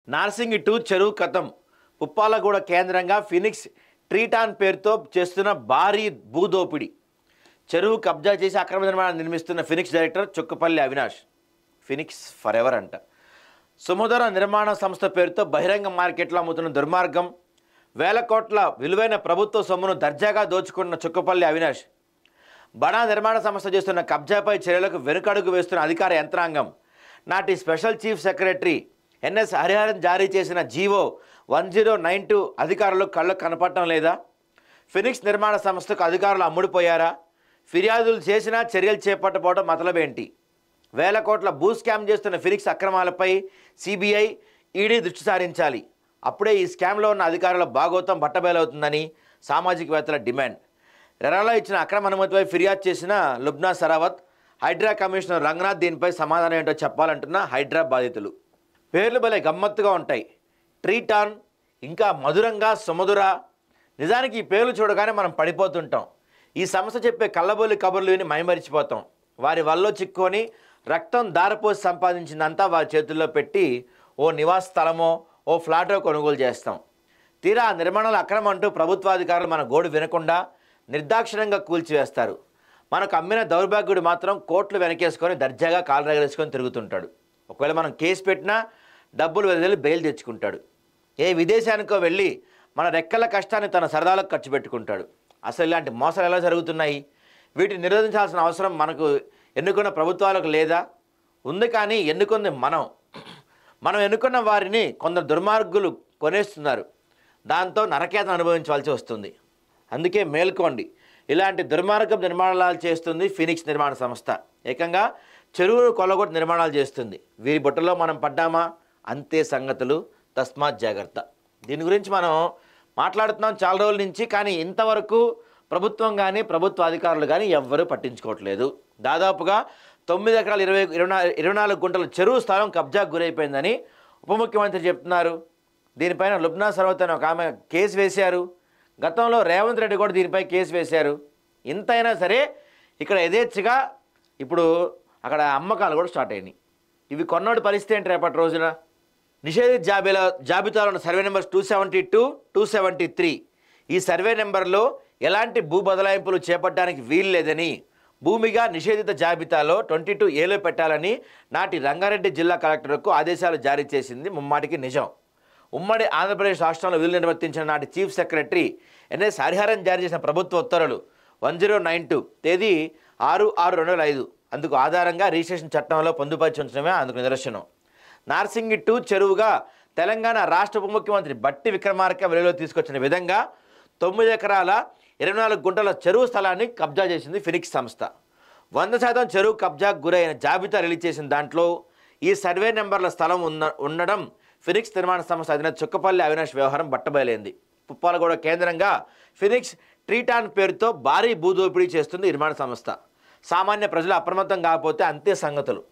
నార్సింగి 2 చెరువు కథం పుప్పాలగూడ కేంద్రంగా ఫినిక్స్ ట్రీటాన్ పేరుతో చేస్తున్న భారీ భూదోపిడి. చెరువు కబ్జా చేసి అక్రమ నిర్మాణం నిర్మిస్తున్న Phoenix director Chukkapalli Avinash. Phoenix for ever అంట. సుమధుర నిర్మాణ సంస్థ పేరుతో బహిరంగ మార్కెట్లో అమ్ముతున్న దుర్మార్గం. వేల కోట్ల విలువైన ప్రభుత్వ సొమ్మును దర్జాగా దోచుకున్న చుక్కపల్లి అవినాష్. బడా నిర్మాణ సంస్థ చేస్తున్న కబ్జాపై చర్యలకు వెనుకడుగు వేస్తున్న అధికార యంత్రాంగం. నాటి special chief secretary NS Hariharan జారీ చేసిన జీవో 1092 అధికారులు కళ్ళకు కనపడటం లేదా? ఫినిక్స్ నిర్మాణ సంస్థకు అధికారులు అమ్ముడుపోయారా? ఫిర్యాదులు చేసినా చర్యలు చేపట్టకపోవడం మతలబేంటి? వేల కోట్ల భూ స్కామ్ చేస్తున్న ఫినిక్స్ అక్రమాలపై సిబిఐ, ఈడీ దృష్టి సారించాలి. అప్పుడే ఈ స్కామ్లో ఉన్న అధికారుల భాగోతం బట్టబయలవుతుందని సామాజికవేత్తల డిమాండ్. రెరాలో ఇచ్చిన అక్రమ అనుమతిపై ఫిర్యాదు చేసిన లుబ్నా సరావత్, హైడ్రా కమిషనర్ రంగనాథ్ దీనిపై సమాధానం ఏంటో చెప్పాలంటున్న హైడ్రా బాధితులు. పేర్లు భలే గమ్మత్తుగా ఉంటాయి. ట్రీటాన్, ఇంకా మధురంగా సుమధుర. నిజానికి ఈ పేర్లు చూడగానే మనం పడిపోతుంటాం. ఈ సంస్థ చెప్పే కళ్ళబొల్లి కబుర్లు విని మైమరిచిపోతాం. వారి వల్లో చిక్కుకొని రక్తం దారపోసి సంపాదించిందంతా వారి చేతుల్లో పెట్టి ఓ నివాస స్థలమో ఓ ఫ్లాటో కొనుగోలు చేస్తాం. తీరా ఆ నిర్మాణాలు అక్రమం అంటూ ప్రభుత్వాధికారులు మన గోడు వినకుండా నిర్దాక్షిణ్యంగా కూల్చివేస్తారు. మనకు అమ్మిన దౌర్భాగ్యుడు మాత్రం కోట్లు వెనకేసుకొని దర్జాగా కాలు రగలేసుకొని తిరుగుతుంటాడు. ఒకవేళ మనం కేసు పెట్టినా డబ్బులు వదిలి బెయిల్ తెచ్చుకుంటాడు. ఏ విదేశానికో వెళ్ళి మన రెక్కల కష్టాన్ని తన సరదాలకు ఖర్చు పెట్టుకుంటాడు. అసలు ఇలాంటి మోసాలు ఎలా జరుగుతున్నాయి? వీటిని నిరోధించాల్సిన అవసరం మనకు ఎన్నుకున్న ప్రభుత్వాలకు లేదా? ఉంది. కానీ ఎన్నుకుంది మనం ఎన్నుకున్న వారిని కొందరు దుర్మార్గులు కొనేస్తున్నారు. దాంతో నరకేతను అనుభవించవలసి వస్తుంది. అందుకే మేల్కోండి. ఇలాంటి దుర్మార్గం నిర్మాణాలు చేస్తుంది ఫినిక్స్ నిర్మాణ సంస్థ. ఏకంగా చెరువును కొల్లగొట్టి నిర్మాణాలు చేస్తుంది. వీరి బుట్టలో మనం పడ్డామా? అంతే సంగతులు. తస్మాత్ జాగ్రత్త. దీని గురించి మనం మాట్లాడుతున్నాం చాలా రోజుల నుంచి. కానీ ఇంతవరకు ప్రభుత్వం కానీ ప్రభుత్వ అధికారులు కానీ ఎవ్వరూ పట్టించుకోవట్లేదు. దాదాపుగా 9 ఎకరాల 24 గుంటల చెరువు స్థలం కబ్జాకు గురైపోయిందని ఉప ముఖ్యమంత్రి చెప్తున్నారు. దీనిపైన లుబ్నా సర్వత్ అని ఒక ఆమె కేసు వేశారు. గతంలో రేవంత్ రెడ్డి కూడా దీనిపై కేసు వేశారు. ఇంతైనా సరే ఇక్కడ యథేచ్ఛగా ఇప్పుడు అక్కడ అమ్మకాలు కూడా స్టార్ట్ అయినాయి. ఇవి కొన్నోడి పరిస్థితి ఏంటి రేపటి రోజున? నిషేధిత జాబితాలో ఉన్న సర్వే నెంబర్ 272, 273. ఈ సర్వే నెంబర్లో ఎలాంటి భూ బదలాయింపులు చేపట్టడానికి వీలు లేదని, భూమిగా నిషేధిత జాబితాలో 22A పెట్టాలని నాటి రంగారెడ్డి జిల్లా కలెక్టర్కు ఆదేశాలు జారీ చేసింది ముమ్మాటికి నిజం. ఉమ్మడి ఆంధ్రప్రదేశ్ రాష్ట్రంలో విధులు నిర్వర్తించిన నాటి చీఫ్ సెక్రటరీ ఎన్ఎస్ హరిహరన్ జారీ చేసిన ప్రభుత్వ ఉత్తర్వులు 1092 తేదీ 6/6/2005 అందుకు ఆధారంగా రిజిస్ట్రేషన్ చట్టంలో పొందుపరిచి ఉంచడమే అందుకు నిదర్శనం. నార్సింగి 2 చెరువుగా తెలంగాణ రాష్ట్ర ఉప ముఖ్యమంత్రి బట్టి విక్రమార్క వెలుగులో తీసుకొచ్చిన విధంగా 9 ఎకరాల 24 గుంటల చెరువు స్థలాన్ని కబ్జా చేసింది ఫినిక్స్ సంస్థ. 100% చెరువు కబ్జాకు గురైన జాబితా రిలీజ్ చేసిన దాంట్లో ఈ సర్వే నెంబర్ల స్థలం ఉండడం ఫినిక్స్ నిర్మాణ సంస్థ అధినేత చుక్కపల్లి అవినాష్ వ్యవహారం బట్టబయలైంది. పుప్పాలగూడ కేంద్రంగా ఫినిక్స్ ట్రీటాన్ పేరుతో భారీ భూదోపిడీ చేస్తుంది నిర్మాణ సంస్థ. సామాన్య ప్రజలు అప్రమత్తం కాకపోతే అంతే సంగతులు.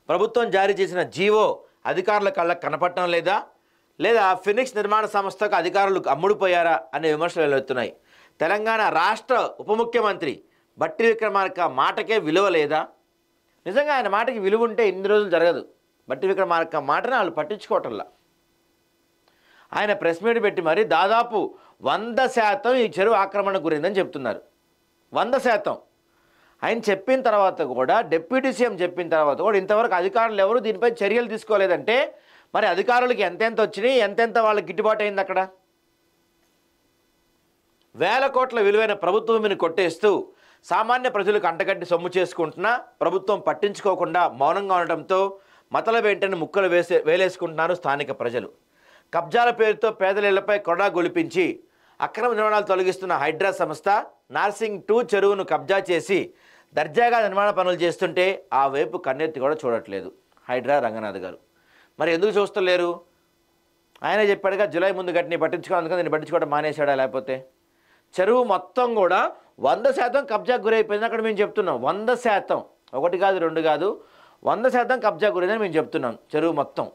ప్రభుత్వం జారీ చేసిన జీవో అధికారుల కళ్ళకు కనపడటం లేదా ఫినిక్స్ నిర్మాణ సంస్థకు అధికారులు అమ్ముడుపోయారా అనే విమర్శలు వెలువడుతున్నాయి. తెలంగాణ రాష్ట్ర ఉప ముఖ్యమంత్రి బట్టి విక్రమార్క మాటకే విలువ లేదా? నిజంగా ఆయన మాటకి విలువ ఉంటే ఇన్ని రోజులు జరగదు. బట్టి విక్రమార్క మాటని వాళ్ళు పట్టించుకోవటంలా. ఆయన ప్రెస్ మీట్ పెట్టి మరి దాదాపు 100% ఈ చెరువు ఆక్రమణకు గురైందని చెప్తున్నారు. 100%. ఆయన చెప్పిన తర్వాత కూడా, డిప్యూటీ సీఎం చెప్పిన తర్వాత కూడా ఇంతవరకు అధికారులు ఎవరు దీనిపై చర్యలు తీసుకోలేదంటే మరి అధికారులకి ఎంతెంత వచ్చినాయి, ఎంతెంత వాళ్ళకి గిట్టుబాటు అయింది? అక్కడ వేల కోట్ల విలువైన ప్రభుత్వ భూమిని కొట్టేస్తూ సామాన్య ప్రజలకు అంటగట్టి సొమ్ము చేసుకుంటున్నా ప్రభుత్వం పట్టించుకోకుండా మౌనంగా ఉండటంతో మతలబేంటని ముక్కలు వేలేసుకుంటున్నారు స్థానిక ప్రజలు. కబ్జాల పేరుతో పేదల ఇళ్లపై కొరడా గొలిపించి అక్రమ నిర్మాణాలు తొలగిస్తున్న హైడ్రా సంస్థ నార్సింగ్ 2 చెరువును కబ్జా చేసి దర్జాగా నిర్మాణ పనులు చేస్తుంటే ఆ వైపు కన్నెత్తి కూడా చూడట్లేదు హైడ్రా రంగనాథ్ గారు. మరి ఎందుకు చూస్తలేరు? ఆయన చెప్పాడుగా జూలై ముందు గట్టిని పట్టించుకోవాలని, నేను పట్టించుకోవడం మానేశాడా? లేకపోతే చెరువు మొత్తం కూడా 100% కబ్జాకు గురైపోయింది. అక్కడ మేము చెప్తున్నాం 100%, 1 కాదు 2 కాదు, 100% కబ్జా గురైందని మేము చెప్తున్నాం చెరువు మొత్తం.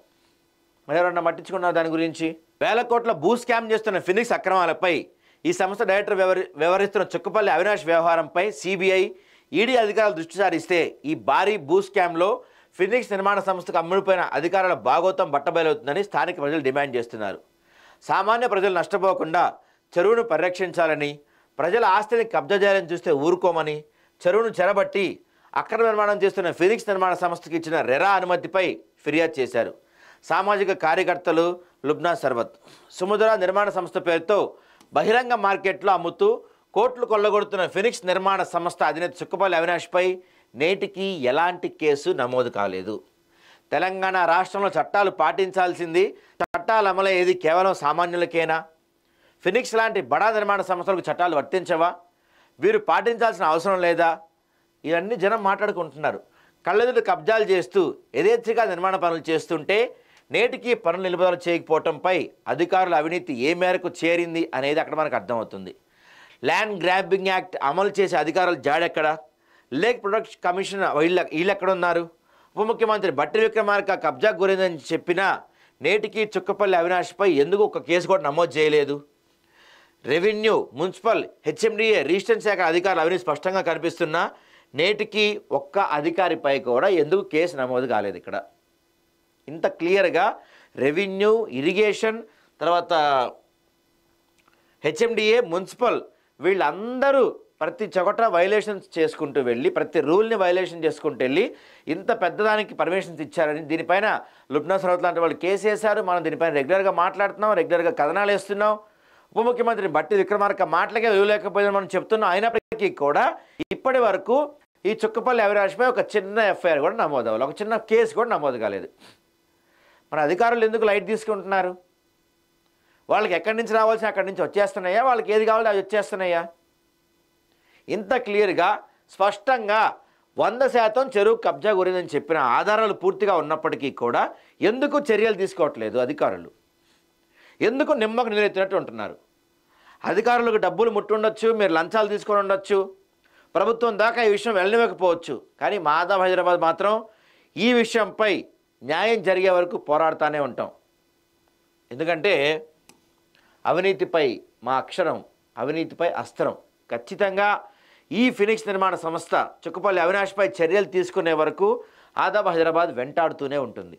మరి ఎవరన్నా పట్టించుకున్నారు దాని గురించి? వేల కోట్ల భూ స్కామ్ చేస్తున్న ఫినిక్స్ అక్రమాలపై ఈ సంస్థ డైరెక్టర్ వ్యవహరిస్తున్న చుక్కపల్లి అవినాష్ వ్యవహారంపై సిబిఐ, ఈడీ అధికారులు దృష్టి సారిస్తే ఈ భారీ భూ స్కామ్లో ఫినిక్స్ నిర్మాణ సంస్థకు అమ్ముడిపోయిన అధికారుల భాగోతం బట్టబయలవుతుందని స్థానిక ప్రజలు డిమాండ్ చేస్తున్నారు. సామాన్య ప్రజలు నష్టపోకుండా చెరువును పరిరక్షించాలని, ప్రజల ఆస్తిని కబ్జా చేయాలని చూస్తే ఊరుకోమని, చెరువును చెరబట్టి అక్రమ నిర్మాణం చేస్తున్న ఫినిక్స్ నిర్మాణ సంస్థకి ఇచ్చిన రెరా అనుమతిపై ఫిర్యాదు చేశారు. సామాజిక కార్యకర్తలు లుబ్నా సర్వత్ సుముద్ర నిర్మాణ సంస్థ పేరుతో బహిరంగ మార్కెట్లో అమ్ముతూ కోట్లు కొల్లగొడుతున్న ఫినిక్స్ నిర్మాణ సంస్థ అధినేత చుక్కపల్లి అవినాష్పై నేటికి ఎలాంటి కేసు నమోదు కాలేదు. తెలంగాణ రాష్ట్రంలో చట్టాలు పాటించాల్సింది, చట్టాలు అమలయ్యేది కేవలం సామాన్యులకేనా? ఫినిక్స్ లాంటి బడా నిర్మాణ సంస్థలకు చట్టాలు వర్తించవా? వీరు పాటించాల్సిన అవసరం లేదా? ఇవన్నీ జనం మాట్లాడుకుంటున్నారు. కళ్ళెదుట కబ్జాలు చేస్తూ యథేచ్ఛగా నిర్మాణ పనులు చేస్తుంటే నేటికి పనులు నిలుపుదల చేయకపోవటంపై అధికారుల అవినీతి ఏ మేరకు చేరింది అనేది అక్కడ మనకు అర్థమవుతుంది. ల్యాండ్ గ్రాబింగ్ యాక్ట్ అమలు చేసే అధికారులు జాడెక్కడ? లేక్ ప్రొటెక్షన్ కమిషన్ వీళ్ళు ఎక్కడున్నారు? ఉప ముఖ్యమంత్రి బట్టి విక్రమార్క కబ్జా గురిందని చెప్పినా నేటికి చుక్కపల్లి అవినాష్పై ఎందుకు ఒక కేసు కూడా నమోదు చేయలేదు? రెవెన్యూ, మున్సిపల్, హెచ్ఎండిఏ, రిజిస్ట్రేషన్ శాఖ అధికారులు అవినీతి స్పష్టంగా కనిపిస్తున్నా నేటికి ఒక్క అధికారిపై కూడా ఎందుకు కేసు నమోదు కాలేదు? ఇక్కడ ఇంత క్లియర్గా రెవెన్యూ, ఇరిగేషన్, తర్వాత హెచ్ఎండిఏ, మున్సిపల్ వీళ్ళందరూ ప్రతి చోట వైలేషన్స్ చేసుకుంటూ వెళ్ళి, ప్రతి రూల్ని వైలేషన్ చేసుకుంటూ వెళ్ళి ఇంత పెద్దదానికి పర్మిషన్స్ ఇచ్చారని దీనిపైన లుబ్నా సర్వత్ లాంటి వాళ్ళు కేసు వేశారు. మనం దీనిపైన రెగ్యులర్గా మాట్లాడుతున్నాం, రెగ్యులర్గా కథనాలు వేస్తున్నాం. ఉప ముఖ్యమంత్రి బట్టి విక్రమార్క మాటలకే విలువ లేకపోయిందని మనం చెప్తున్నాం. అయినప్పటికీ కూడా ఇప్పటి వరకు ఈ చుక్కపల్లి అవినాష్పై ఒక చిన్న ఎఫ్ఐఆర్ కూడా నమోదు అవ్వాలి, ఒక చిన్న కేసు కూడా నమోదు కాలేదు. మన అధికారులు ఎందుకు లైట్ తీసుకుంటున్నారు? వాళ్ళకి ఎక్కడి నుంచి రావాల్సిన అక్కడి నుంచి వచ్చేస్తున్నాయా? వాళ్ళకి ఏది కావాలో అవి వచ్చేస్తున్నాయా? ఇంత క్లియర్గా స్పష్టంగా 100% చెరువు కబ్జా గురిందని చెప్పిన ఆధారాలు పూర్తిగా ఉన్నప్పటికీ కూడా ఎందుకు చర్యలు తీసుకోవట్లేదు అధికారులు? ఎందుకు నిమ్మకు నీరెత్తినట్టు ఉంటున్నారు? అధికారులకు డబ్బులు ముట్టుండొచ్చు, మీరు లంచాలు తీసుకొని ఉండొచ్చు, ప్రభుత్వం దాకా ఈ విషయం వెళ్ళనివ్వకపోవచ్చు, కానీ మాదాబ్ హైదరాబాద్ మాత్రం ఈ విషయంపై న్యాయం జరిగే వరకు పోరాడుతూనే ఉంటాం. ఎందుకంటే అవినీతిపై మా అక్షరం, అవినీతిపై అస్త్రం. ఖచ్చితంగా ఈ ఫినిక్స్ నిర్మాణ సంస్థ చుక్కపల్లి అవినాష్పై చర్యలు తీసుకునే వరకు ఆదాబ్ హైదరాబాద్ వెంటాడుతూనే ఉంటుంది.